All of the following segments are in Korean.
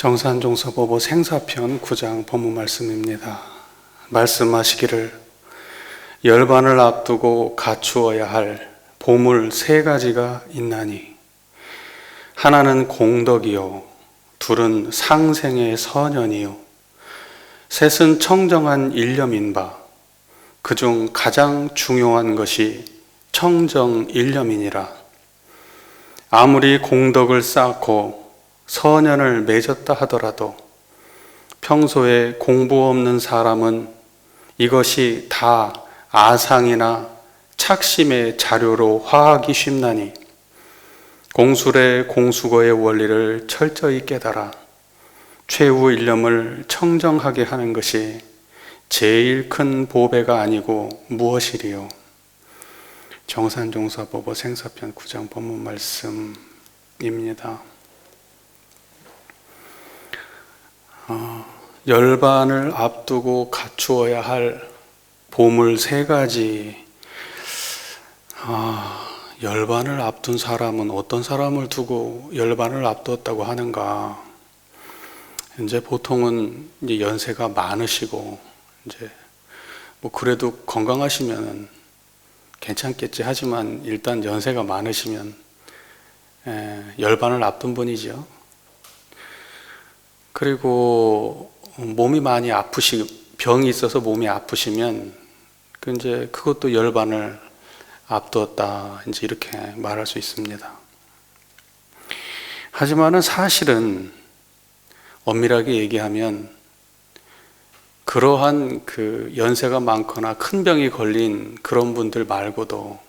정산종서보보 생사편 9장 본문 말씀입니다. 말씀하시기를 열반을 앞두고 갖추어야 할 보물 세 가지가 있나니 하나는 공덕이요 둘은 상생의 선연이요 셋은 청정한 일념인 바 그중 가장 중요한 것이 청정일념이니라. 아무리 공덕을 쌓고 선연을 맺었다 하더라도 평소에 공부 없는 사람은 이것이 다 아상이나 착심의 자료로 화하기 쉽나니 공술의 공수거의 원리를 철저히 깨달아 최후 일념을 청정하게 하는 것이 제일 큰 보배가 아니고 무엇이리요. 정산종서보보 생사편 9장 본문 말씀입니다. 열반을 앞두고 갖추어야 할 보물 세 가지. 열반을 앞둔 사람은 어떤 사람을 두고 열반을 앞두었다고 하는가? 이제 보통은 이제 연세가 많으시고 이제 뭐 그래도 건강하시면 괜찮겠지 하지만 일단 연세가 많으시면 열반을 앞둔 분이죠. 그리고 몸이 많이 병이 있어서 몸이 아프시면 이제 그것도 열반을 앞두었다 이제 이렇게 말할 수 있습니다. 하지만은 사실은 엄밀하게 얘기하면 그러한 그 연세가 많거나 큰 병이 걸린 그런 분들 말고도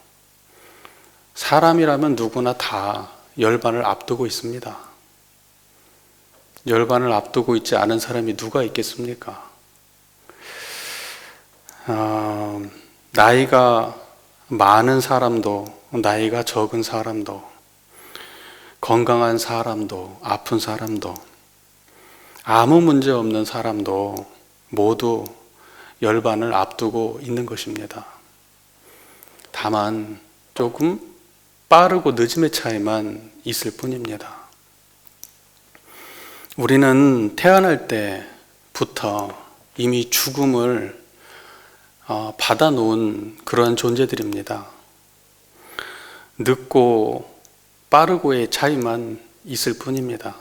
사람이라면 누구나 다 열반을 앞두고 있습니다. 열반을 앞두고 있지 않은 사람이 누가 있겠습니까? 나이가 많은 사람도 나이가 적은 사람도 건강한 사람도 아픈 사람도 아무 문제 없는 사람도 모두 열반을 앞두고 있는 것입니다. 다만 조금 빠르고 늦음의 차이만 있을 뿐입니다. 우리는 태어날 때부터 이미 죽음을 받아놓은 그런 존재들입니다. 늦고 빠르고의 차이만 있을 뿐입니다.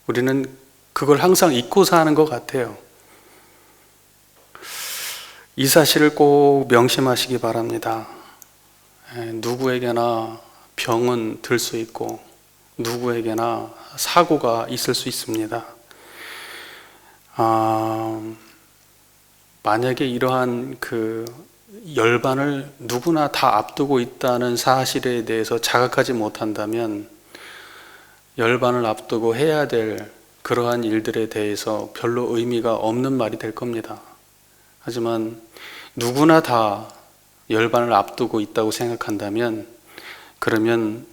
우리는 그걸 항상 잊고 사는 것 같아요. 이 사실을 꼭 명심하시기 바랍니다. 누구에게나 병은 들 수 있고 누구에게나 사고가 있을 수 있습니다. 만약에 이러한 그 열반을 누구나 다 앞두고 있다는 사실에 대해서 자각하지 못한다면 열반을 앞두고 해야 될 그러한 일들에 대해서 별로 의미가 없는 말이 될 겁니다. 하지만 누구나 다 열반을 앞두고 있다고 생각한다면 그러면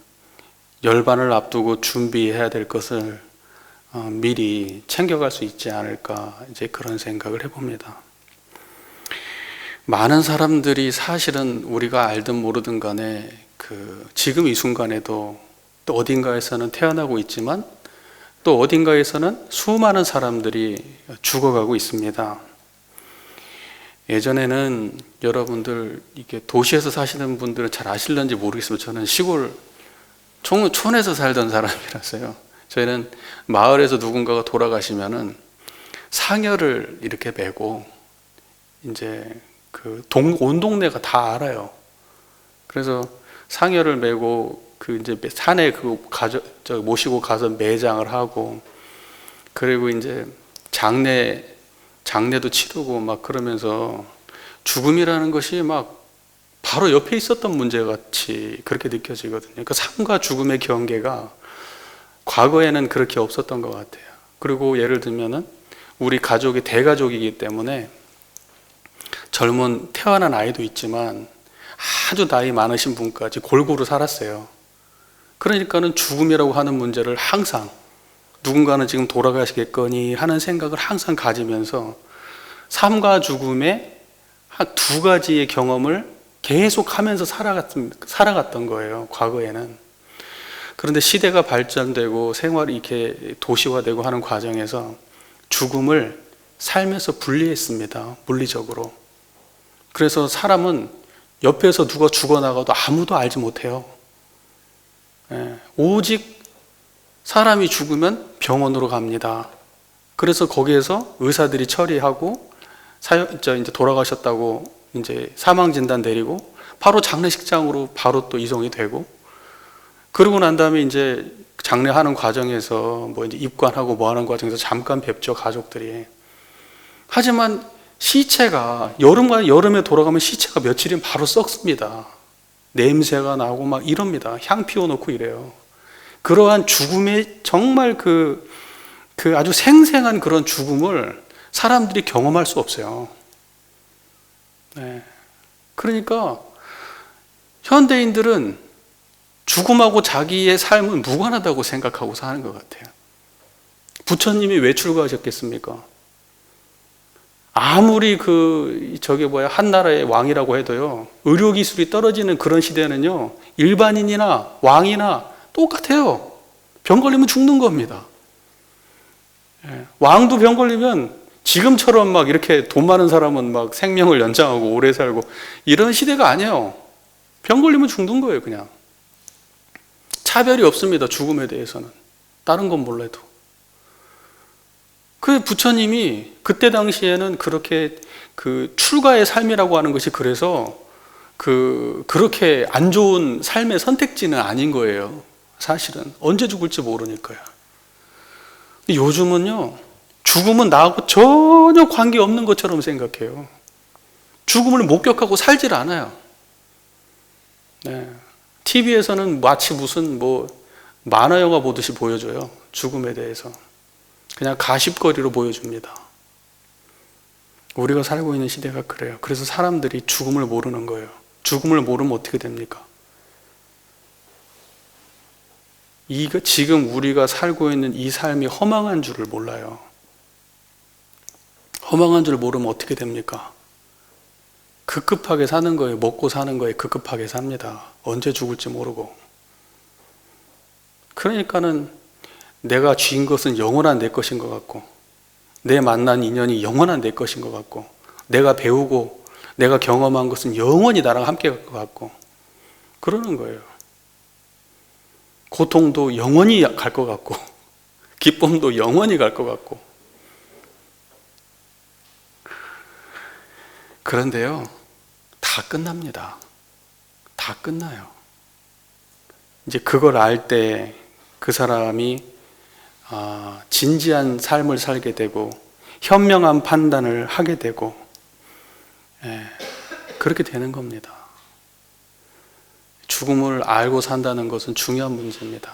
열반을 앞두고 준비해야 될 것을 미리 챙겨갈 수 있지 않을까 이제 그런 생각을 해봅니다. 많은 사람들이 사실은 우리가 알든 모르든 간에 지금 이 순간에도 또 어딘가에서는 태어나고 있지만 또 어딘가에서는 수많은 사람들이 죽어가고 있습니다. 예전에는 여러분들 이게 도시에서 사시는 분들은 잘 아실런지 모르겠지만 저는 시골 촌에서 살던 사람이라서요. 저희는 마을에서 누군가가 돌아가시면은 상여를 이렇게 메고 이제 온 동네가 다 알아요. 그래서 상여를 메고 이제 산에 모시고 가서 매장을 하고 그리고 이제 장례도 치르고 막 그러면서 죽음이라는 것이 막 바로 옆에 있었던 문제같이 그렇게 느껴지거든요. 그러니까 삶과 죽음의 경계가 과거에는 그렇게 없었던 것 같아요. 그리고 예를 들면은 우리 가족이 대가족이기 때문에 젊은 태어난 아이도 있지만 아주 나이 많으신 분까지 골고루 살았어요. 그러니까는 죽음이라고 하는 문제를 항상 누군가는 지금 돌아가시겠거니 하는 생각을 항상 가지면서 삶과 죽음의 한 두 가지의 경험을 계속 하면서 살아갔던 거예요, 과거에는. 그런데 시대가 발전되고 생활이 이렇게 도시화되고 하는 과정에서 죽음을 삶에서 분리했습니다. 물리적으로. 그래서 사람은 옆에서 누가 죽어나가도 아무도 알지 못해요. 오직 사람이 죽으면 병원으로 갑니다. 그래서 거기에서 의사들이 처리하고 이제 돌아가셨다고 이제 사망 진단 내리고 바로 장례식장으로 바로 또 이송이 되고, 그러고 난 다음에 이제 장례하는 과정에서 뭐 이제 입관하고 뭐 하는 과정에서 잠깐 뵙죠, 가족들이. 하지만 시체가 여름에 돌아가면 시체가 며칠이면 바로 썩습니다. 냄새가 나고 막 이럽니다. 향 피워놓고 이래요. 그러한 죽음의 정말 그 아주 생생한 그런 죽음을 사람들이 경험할 수 없어요. 그러니까 현대인들은 죽음하고 자기의 삶은 무관하다고 생각하고 사는 것 같아요. 부처님이 왜 출가하셨겠습니까? 아무리 한 나라의 왕이라고 해도요, 의료기술이 떨어지는 그런 시대는요, 일반인이나 왕이나 똑같아요. 병 걸리면 죽는 겁니다. 왕도 병 걸리면 지금처럼 막 이렇게 돈 많은 사람은 막 생명을 연장하고 오래 살고 이런 시대가 아니에요. 병 걸리면 죽는 거예요, 그냥. 차별이 없습니다, 죽음에 대해서는. 다른 건 몰라도. 그 부처님이 그때 당시에는 그렇게 출가의 삶이라고 하는 것이 그래서 그렇게 안 좋은 삶의 선택지는 아닌 거예요. 사실은 언제 죽을지 모르니까요. 근데 요즘은요, 죽음은 나하고 전혀 관계없는 것처럼 생각해요. 죽음을 목격하고 살질 않아요. TV에서는 마치 무슨 만화 영화 보듯이 보여줘요. 죽음에 대해서. 그냥 가십거리로 보여줍니다. 우리가 살고 있는 시대가 그래요. 그래서 사람들이 죽음을 모르는 거예요. 죽음을 모르면 어떻게 됩니까? 지금 우리가 살고 있는 이 삶이 허망한 줄을 몰라요. 허망한 줄 모르면 어떻게 됩니까? 급급하게 사는 거예요. 먹고 사는 거에 급급하게 삽니다. 언제 죽을지 모르고. 그러니까는 내가 쥔 것은 영원한 내 것인 것 같고, 내 만난 인연이 영원한 내 것인 것 같고, 내가 배우고 내가 경험한 것은 영원히 나랑 함께 갈 것 같고, 그러는 거예요. 고통도 영원히 갈 것 같고, 기쁨도 영원히 갈 것 같고. 그런데요, 다 끝납니다. 다 끝나요. 이제 그걸 알 때 그 사람이 진지한 삶을 살게 되고 현명한 판단을 하게 되고, 그렇게 되는 겁니다. 죽음을 알고 산다는 것은 중요한 문제입니다.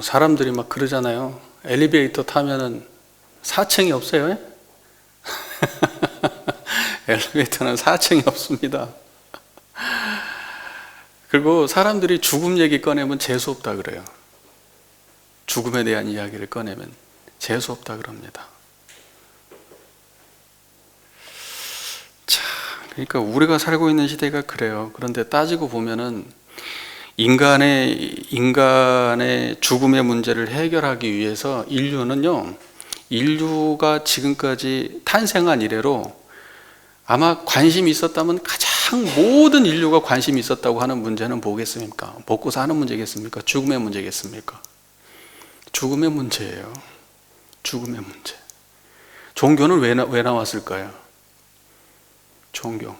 사람들이 막 그러잖아요. 엘리베이터 타면은 4층이 없어요. 엘리베이터는 4층이 없습니다. 그리고 사람들이 죽음 얘기 꺼내면 재수없다 그래요. 죽음에 대한 이야기를 꺼내면 재수없다 그럽니다. 자, 그러니까 우리가 살고 있는 시대가 그래요. 그런데 따지고 보면은 인간의 죽음의 문제를 해결하기 위해서 인류가 지금까지 탄생한 이래로 아마 관심이 있었다면 가장 모든 인류가 관심이 있었다고 하는 문제는 뭐겠습니까? 먹고 사는 문제겠습니까? 죽음의 문제겠습니까? 죽음의 문제예요. 죽음의 문제. 종교는 왜 나왔을까요? 종교.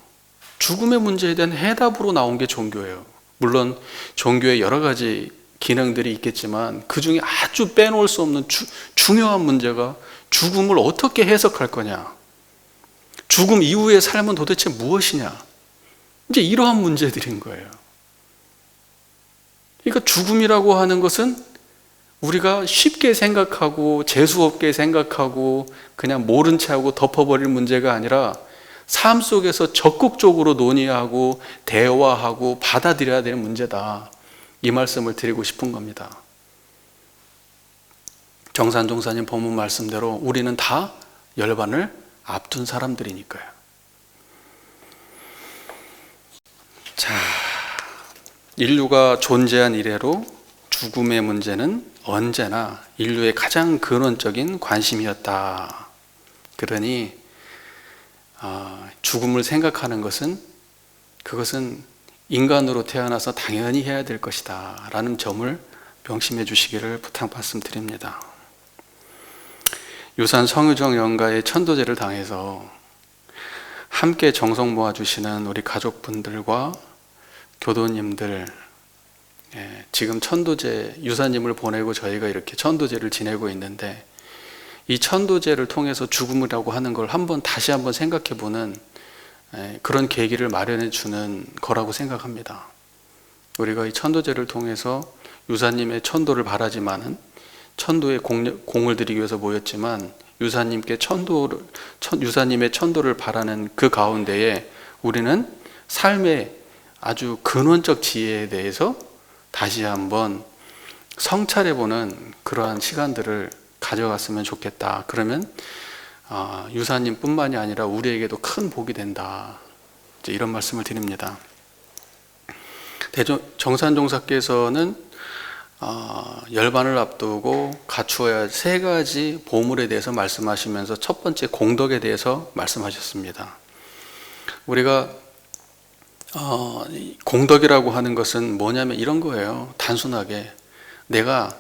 죽음의 문제에 대한 해답으로 나온 게 종교예요. 물론 종교에 여러 가지 기능들이 있겠지만 그 중에 아주 빼놓을 수 없는 중요한 문제가 죽음을 어떻게 해석할 거냐, 죽음 이후의 삶은 도대체 무엇이냐, 이제 이러한 문제들인 거예요. 그러니까 죽음이라고 하는 것은 우리가 쉽게 생각하고 재수없게 생각하고 그냥 모른 채 하고 덮어버릴 문제가 아니라 삶 속에서 적극적으로 논의하고 대화하고 받아들여야 되는 문제다, 이 말씀을 드리고 싶은 겁니다. 정산 종사님 본문 말씀대로 우리는 다 열반을 앞둔 사람들이니까요. 자, 인류가 존재한 이래로 죽음의 문제는 언제나 인류의 가장 근원적인 관심이었다. 그러니 죽음을 생각하는 그것은 인간으로 태어나서 당연히 해야 될 것이다 라는 점을 명심해 주시기를 부탁 말씀드립니다. 유산 성유정 영가의 천도제를 당해서 함께 정성 모아주시는 우리 가족분들과 교도님들, 지금 천도제 유사님을 보내고 저희가 이렇게 천도제를 지내고 있는데, 이 천도제를 통해서 죽음이라고 하는 걸 다시 한번 생각해보는 그런 계기를 마련해 주는 거라고 생각합니다. 우리가 이 천도제를 통해서 유사님의 천도를 바라지만은, 천도에 공을 들이기 위해서 모였지만 유사님의 천도를 바라는 그 가운데에 우리는 삶의 아주 근원적 지혜에 대해서 다시 한번 성찰해보는 그러한 시간들을 가져갔으면 좋겠다. 그러면 유사님 뿐만이 아니라 우리에게도 큰 복이 된다. 이런 말씀을 드립니다. 정산종사께서는 열반을 앞두고 갖추어야 할 3가지 보물에 대해서 말씀하시면서 첫 번째 공덕에 대해서 말씀하셨습니다. 우리가 공덕이라고 하는 것은 뭐냐면 이런 거예요. 단순하게 내가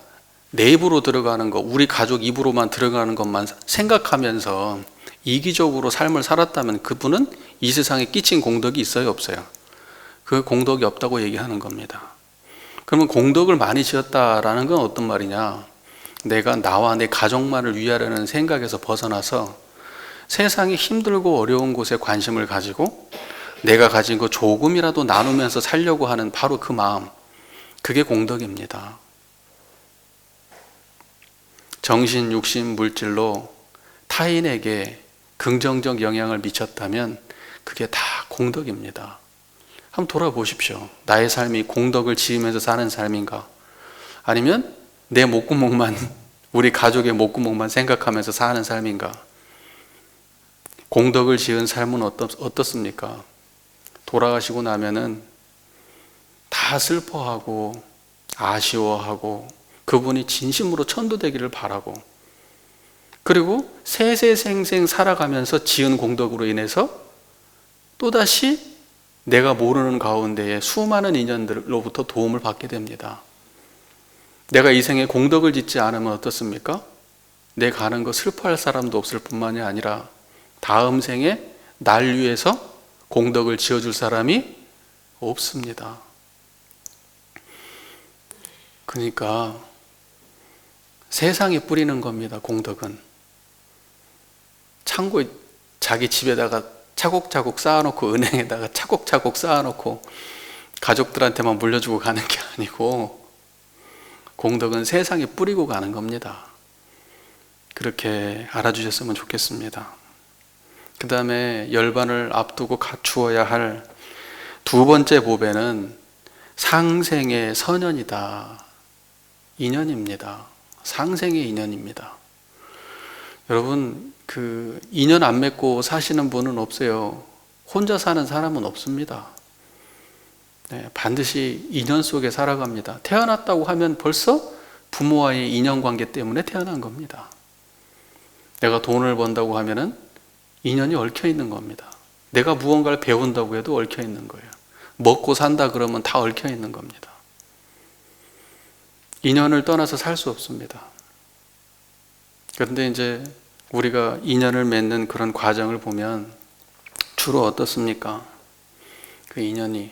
내 입으로 들어가는 거, 우리 가족 입으로만 들어가는 것만 생각하면서 이기적으로 삶을 살았다면 그분은 이 세상에 끼친 공덕이 있어요, 없어요? 그 공덕이 없다고 얘기하는 겁니다. 그러면 공덕을 많이 지었다라는 건 어떤 말이냐? 내가 나와 내 가족만을 위하려는 생각에서 벗어나서 세상이 힘들고 어려운 곳에 관심을 가지고 내가 가진 거 조금이라도 나누면서 살려고 하는 바로 그 마음, 그게 공덕입니다. 정신, 육신, 물질로 타인에게 긍정적 영향을 미쳤다면 그게 다 공덕입니다. 한번 돌아보십시오. 나의 삶이 공덕을 지으면서 사는 삶인가? 아니면 내 목구멍만, 우리 가족의 목구멍만 생각하면서 사는 삶인가? 공덕을 지은 삶은 어떻습니까? 돌아가시고 나면은 다 슬퍼하고 아쉬워하고 그분이 진심으로 천도되기를 바라고, 그리고 세세생생 살아가면서 지은 공덕으로 인해서 또다시 내가 모르는 가운데에 수많은 인연들로부터 도움을 받게 됩니다. 내가 이 생에 공덕을 짓지 않으면 어떻습니까? 내 가는 거 슬퍼할 사람도 없을 뿐만이 아니라 다음 생에 날 위해서 공덕을 지어줄 사람이 없습니다. 그러니까 세상에 뿌리는 겁니다. 공덕은 창고에 자기 집에다가 차곡차곡 쌓아놓고, 은행에다가 차곡차곡 쌓아놓고 가족들한테만 물려주고 가는 게 아니고, 공덕은 세상에 뿌리고 가는 겁니다. 그렇게 알아주셨으면 좋겠습니다. 그 다음에 열반을 앞두고 갖추어야 할 2번째 보배는 상생의 선연이다. 인연입니다. 상생의 인연입니다. 여러분, 그 인연 안 맺고 사시는 분은 없어요. 혼자 사는 사람은 없습니다. 반드시 인연 속에 살아갑니다. 태어났다고 하면 벌써 부모와의 인연관계 때문에 태어난 겁니다. 내가 돈을 번다고 하면은 인연이 얽혀 있는 겁니다. 내가 무언가를 배운다고 해도 얽혀 있는 거예요. 먹고 산다 그러면 다 얽혀 있는 겁니다. 인연을 떠나서 살 수 없습니다. 그런데 이제 우리가 인연을 맺는 그런 과정을 보면 주로 어떻습니까? 그 인연이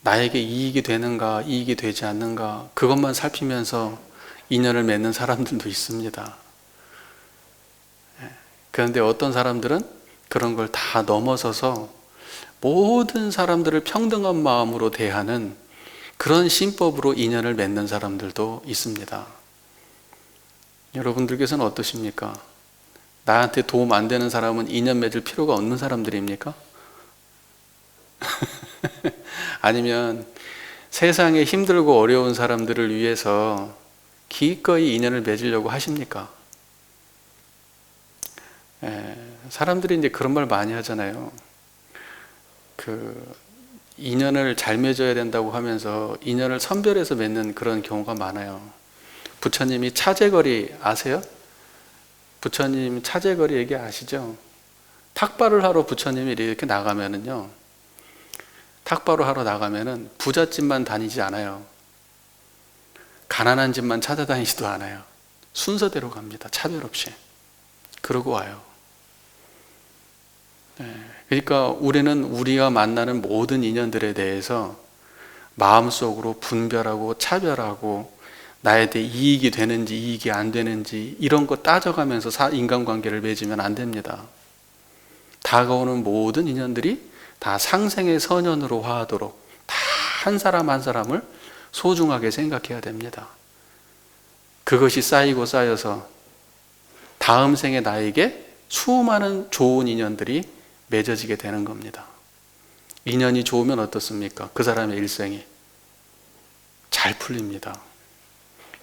나에게 이익이 되는가, 이익이 되지 않는가, 그것만 살피면서 인연을 맺는 사람들도 있습니다. 그런데 어떤 사람들은 그런 걸 다 넘어서서 모든 사람들을 평등한 마음으로 대하는 그런 신법으로 인연을 맺는 사람들도 있습니다. 여러분들께서는 어떠십니까? 나한테 도움 안 되는 사람은 인연 맺을 필요가 없는 사람들입니까? 아니면 세상에 힘들고 어려운 사람들을 위해서 기꺼이 인연을 맺으려고 하십니까? 사람들이 이제 그런 말 많이 하잖아요. 인연을 잘 맺어야 된다고 하면서 인연을 선별해서 맺는 그런 경우가 많아요. 부처님이 차제거리 아세요? 부처님 차제거리 얘기 아시죠? 탁발을 하러 부처님이 이렇게 나가면은요, 탁발을 하러 나가면은 부잣집만 다니지 않아요. 가난한 집만 찾아다니지도 않아요. 순서대로 갑니다. 차별 없이. 그러고 와요. 그러니까 우리는 우리가 만나는 모든 인연들에 대해서 마음속으로 분별하고 차별하고 나에 대해 이익이 되는지 이익이 안 되는지 이런 거 따져가면서 인간관계를 맺으면 안 됩니다. 다가오는 모든 인연들이 다 상생의 선연으로 화하도록 다 한 사람 한 사람을 소중하게 생각해야 됩니다. 그것이 쌓이고 쌓여서 다음 생에 나에게 수많은 좋은 인연들이 맺어지게 되는 겁니다. 인연이 좋으면 어떻습니까? 그 사람의 일생이 잘 풀립니다.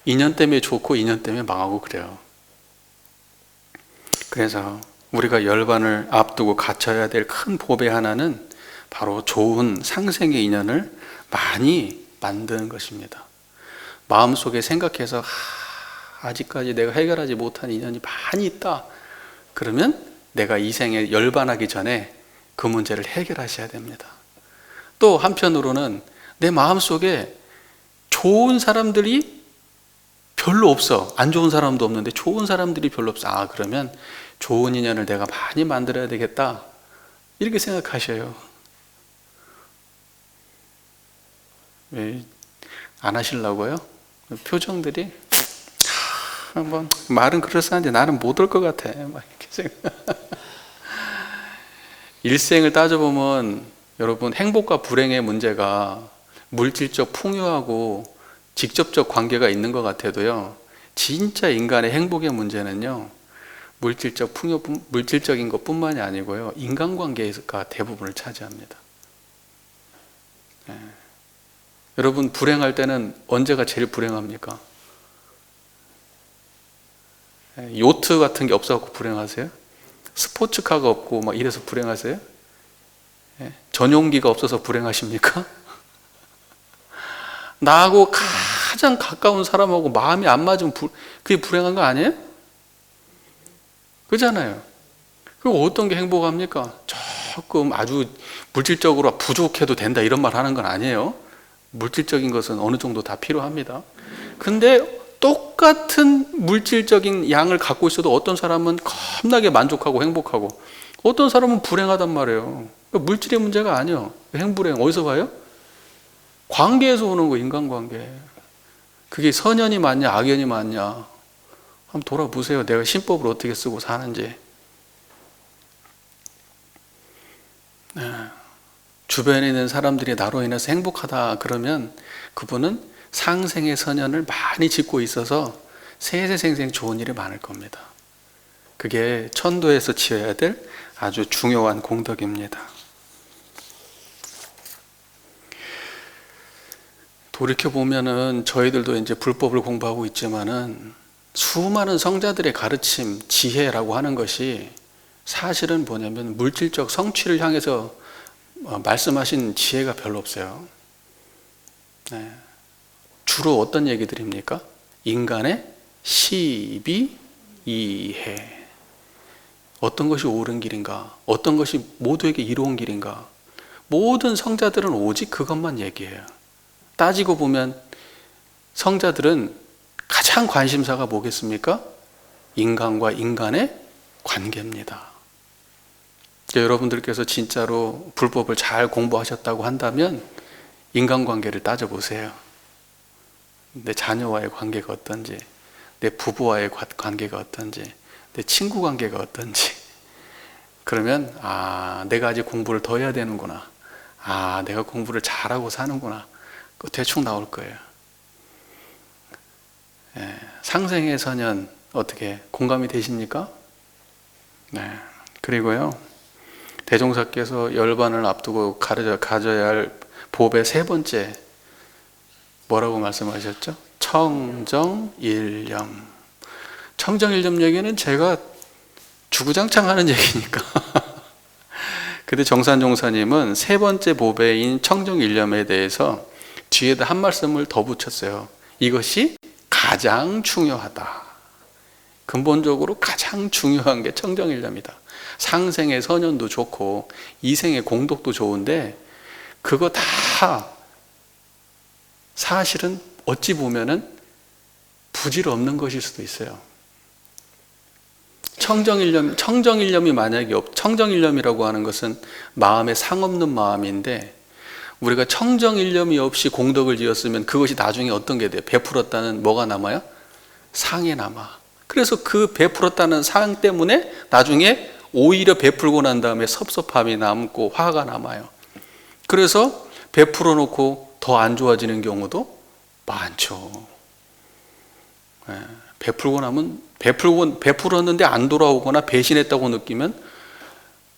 인연 때문에 좋고 인연 때문에 망하고 그래요. 그래서 우리가 열반을 앞두고 갖춰야 될 큰 법의 하나는 바로 좋은 상생의 인연을 많이 만드는 것입니다. 마음속에 생각해서 아직까지 내가 해결하지 못한 인연이 많이 있다. 그러면 내가 이 생에 열반하기 전에 그 문제를 해결하셔야 됩니다. 또 한편으로는 내 마음속에 좋은 사람들이 별로 없어. 안 좋은 사람도 없는데 좋은 사람들이 별로 없어. 그러면 좋은 인연을 내가 많이 만들어야 되겠다. 이렇게 생각하셔요. 왜 안 하시려고요? 표정들이 한번 말은 그럴싸한데 나는 못 올 것 같아. 막 이렇게 생각. 일생을 따져보면 여러분 행복과 불행의 문제가 물질적 풍요하고 직접적 관계가 있는 것 같아도요, 진짜 인간의 행복의 문제는요, 물질적인 것뿐만이 아니고요, 인간관계가 대부분을 차지합니다. 여러분 불행할 때는 언제가 제일 불행합니까? 요트 같은 게 없어갖고 불행하세요? 스포츠카가 없고 막 이래서 불행하세요? 전용기가 없어서 불행하십니까? 나하고 가장 가까운 사람하고 마음이 안 맞으면 그게 불행한 거 아니에요? 그렇잖아요. 그리고 어떤 게 행복합니까? 조금 아주 물질적으로 부족해도 된다 이런 말 하는 건 아니에요. 물질적인 것은 어느 정도 다 필요합니다. 근데 똑같은 물질적인 양을 갖고 있어도 어떤 사람은 겁나게 만족하고 행복하고 어떤 사람은 불행하단 말이에요. 물질의 문제가 아니에요. 행불행 어디서 봐요? 관계에서 오는 거, 인간관계. 그게 선연이 맞냐 악연이 맞냐 한번 돌아보세요. 내가 신법을 어떻게 쓰고 사는지. 주변에 있는 사람들이 나로 인해서 행복하다 그러면 그분은 상생의 선연을 많이 짓고 있어서 세세생생 좋은 일이 많을 겁니다. 그게 천도에서 지어야 될 아주 중요한 공덕입니다. 돌이켜보면은 저희들도 이제 불법을 공부하고 있지만은 수많은 성자들의 가르침, 지혜라고 하는 것이 사실은 뭐냐면 물질적 성취를 향해서 말씀하신 지혜가 별로 없어요. 주로 어떤 얘기들입니까? 인간의 시비, 이해. 어떤 것이 옳은 길인가? 어떤 것이 모두에게 이로운 길인가? 모든 성자들은 오직 그것만 얘기해요. 따지고 보면 성자들은 가장 관심사가 뭐겠습니까? 인간과 인간의 관계입니다. 여러분들께서 진짜로 불법을 잘 공부하셨다고 한다면 인간관계를 따져보세요. 내 자녀와의 관계가 어떤지, 내 부부와의 관계가 어떤지, 내 친구 관계가 어떤지. 그러면 내가 아직 공부를 더 해야 되는구나. 내가 공부를 잘하고 사는구나. 대충 나올 거예요. 상생의 선연 어떻게 공감이 되십니까? 그리고요, 대종사께서 열반을 앞두고 가져야 할 법의 세 번째 뭐라고 말씀하셨죠? 청정일념. 청정일념 얘기는 제가 주구장창 하는 얘기니까 근데 정산 종사님은 세 번째 보배인 청정일념에 대해서 뒤에다 한 말씀을 더 붙였어요. 이것이 가장 중요하다. 근본적으로 가장 중요한 게 청정일념이다. 상생의 선연도 좋고 이생의 공덕도 좋은데 그거 다 사실은 어찌 보면은 부질 없는 것일 수도 있어요. 청정일념이 만약에 청정일념이라고 하는 것은 마음에 상없는 마음인데 우리가 청정일념이 없이 공덕을 지었으면 그것이 나중에 어떤 게 돼요? 베풀었다는 뭐가 남아요? 상에 남아. 그래서 그 베풀었다는 상 때문에 나중에 오히려 베풀고 난 다음에 섭섭함이 남고 화가 남아요. 그래서 베풀어 놓고 더 안 좋아지는 경우도 많죠. 베풀고 나면 베풀었는데 안 돌아오거나 배신했다고 느끼면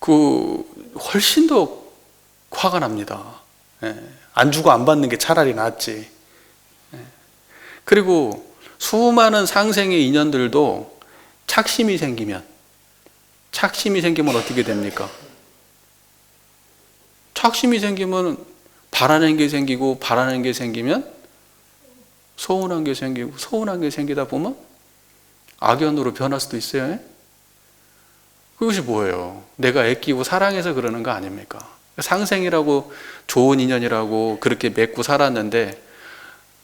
훨씬 더 화가 납니다. 안 주고 안 받는 게 차라리 낫지. 그리고 수많은 상생의 인연들도 착심이 생기면 어떻게 됩니까? 착심이 생기면 바라는 게 생기고 바라는 게 생기면 소원한 게 생기고 소원한 게 생기다 보면 악연으로 변할 수도 있어요. 그것이 뭐예요? 내가 애끼고 사랑해서 그러는 거 아닙니까? 상생이라고 좋은 인연이라고 그렇게 맺고 살았는데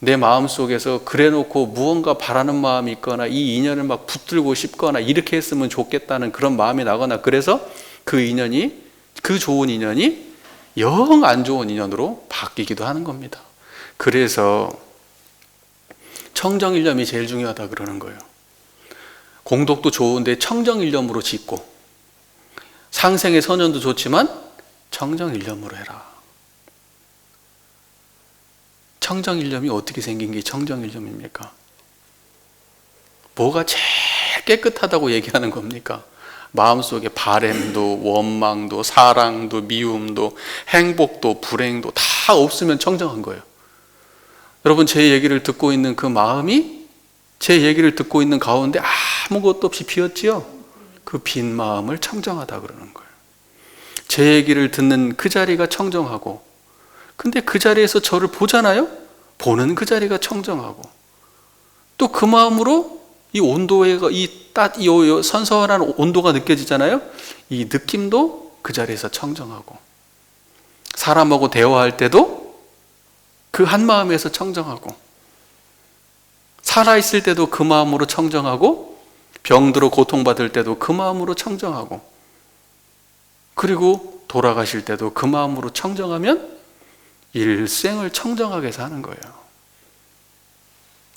내 마음속에서 그래놓고 무언가 바라는 마음이 있거나 이 인연을 막 붙들고 싶거나 이렇게 했으면 좋겠다는 그런 마음이 나거나 그래서 그 좋은 인연이 영 안 좋은 인연으로 바뀌기도 하는 겁니다. 그래서 청정일념이 제일 중요하다 그러는 거예요. 공덕도 좋은데 청정일념으로 짓고 상생의 선연도 좋지만 청정일념으로 해라. 청정일념이 어떻게 생긴 게 청정일념입니까? 뭐가 제일 깨끗하다고 얘기하는 겁니까? 마음속에 바램도 원망도 사랑도 미움도 행복도 불행도 다 없으면 청정한 거예요. 여러분 제 얘기를 듣고 있는 그 마음이 제 얘기를 듣고 있는 가운데 아무것도 없이 비었지요? 그 빈 마음을 청정하다 그러는 거예요. 제 얘기를 듣는 그 자리가 청정하고 근데 그 자리에서 저를 보잖아요? 보는 그 자리가 청정하고 또 그 마음으로 이 온도에 이 선선한 온도가 느껴지잖아요? 이 느낌도 그 자리에서 청정하고 사람하고 대화할 때도 그 한 마음에서 청정하고 살아있을 때도 그 마음으로 청정하고 병들어 고통받을 때도 그 마음으로 청정하고 그리고 돌아가실 때도 그 마음으로 청정하면 일생을 청정하게 사는 거예요.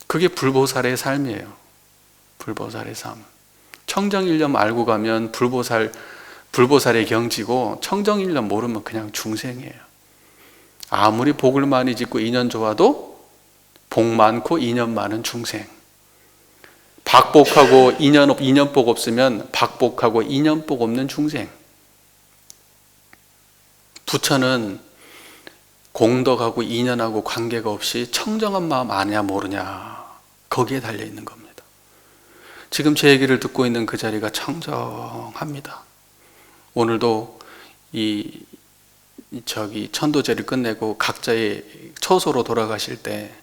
그게 불보살의 삶이에요. 불보살의 삶. 청정일념 알고 가면 불보살의 경지고 청정일념 모르면 그냥 중생이에요. 아무리 복을 많이 짓고 인연 좋아도 복 많고 인연 많은 중생. 박복하고 인연복 없으면 박복하고 인연복 없는 중생. 부처는 공덕하고 인연하고 관계가 없이 청정한 마음 아냐 모르냐 거기에 달려있는 겁니다. 지금 제 얘기를 듣고 있는 그 자리가 청정합니다. 오늘도 천도제를 끝내고 각자의 처소로 돌아가실 때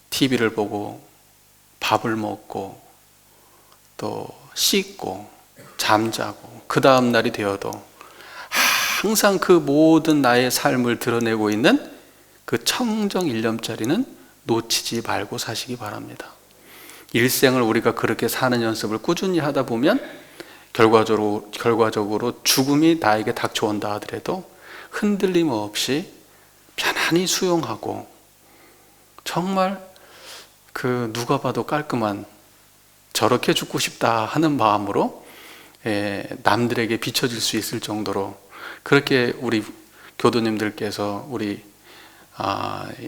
TV를 보고 밥을 먹고 또 씻고 잠자고 그 다음 날이 되어도 항상 그 모든 나의 삶을 드러내고 있는 그 청정일념자리는 놓치지 말고 사시기 바랍니다. 일생을 우리가 그렇게 사는 연습을 꾸준히 하다 보면 결과적으로 죽음이 나에게 닥쳐온다 하더라도 흔들림 없이 편안히 수용하고 정말 누가 봐도 깔끔한 저렇게 죽고 싶다 하는 마음으로 남들에게 비춰질 수 있을 정도로 그렇게 우리 교도님들께서 우리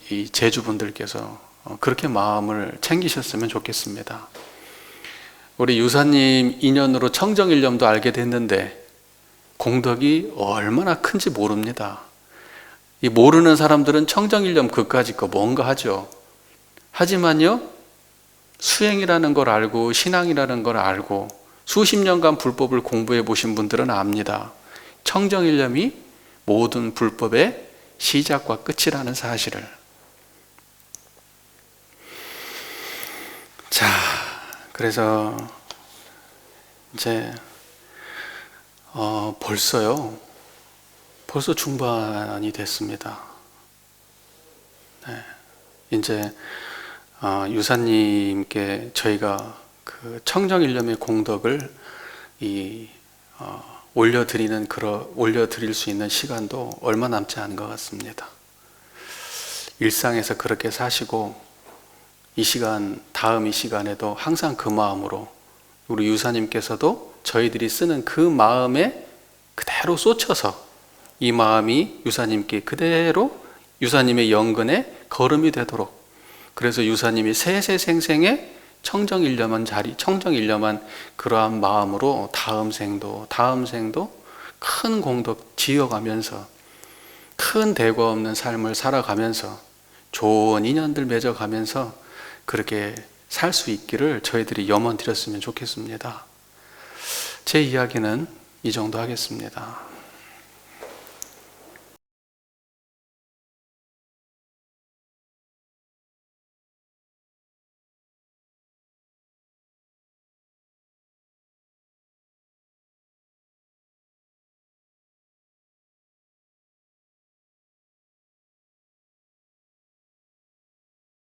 이 제주분들께서 그렇게 마음을 챙기셨으면 좋겠습니다. 우리 유사님 인연으로 청정일념도 알게 됐는데 공덕이 얼마나 큰지 모릅니다. 이 모르는 사람들은 청정일념 그까짓 거 뭔가 하죠. 하지만요 수행이라는 걸 알고 신앙이라는 걸 알고 수십 년간 불법을 공부해 보신 분들은 압니다. 청정일념이 모든 불법의 시작과 끝이라는 사실을. 자, 그래서 이제 벌써 중반이 됐습니다. 네. 이제 유사님께 저희가 그 청정일념의 공덕을 올려드릴 수 있는 시간도 얼마 남지 않은 것 같습니다. 일상에서 그렇게 사시고 이 시간, 다음 이 시간에도 항상 그 마음으로, 우리 유사님께서도 저희들이 쓰는 그 마음에 그대로 쏟쳐서 이 마음이 유사님께 그대로 유사님의 영근에 거름이 되도록, 그래서 유사님이 세세생생의 청정일념한 그러한 마음으로 다음 생도 큰 공덕 지어가면서 큰 대과 없는 삶을 살아가면서 좋은 인연들 맺어가면서 그렇게 살 수 있기를 저희들이 염원 드렸으면 좋겠습니다. 제 이야기는 이 정도 하겠습니다.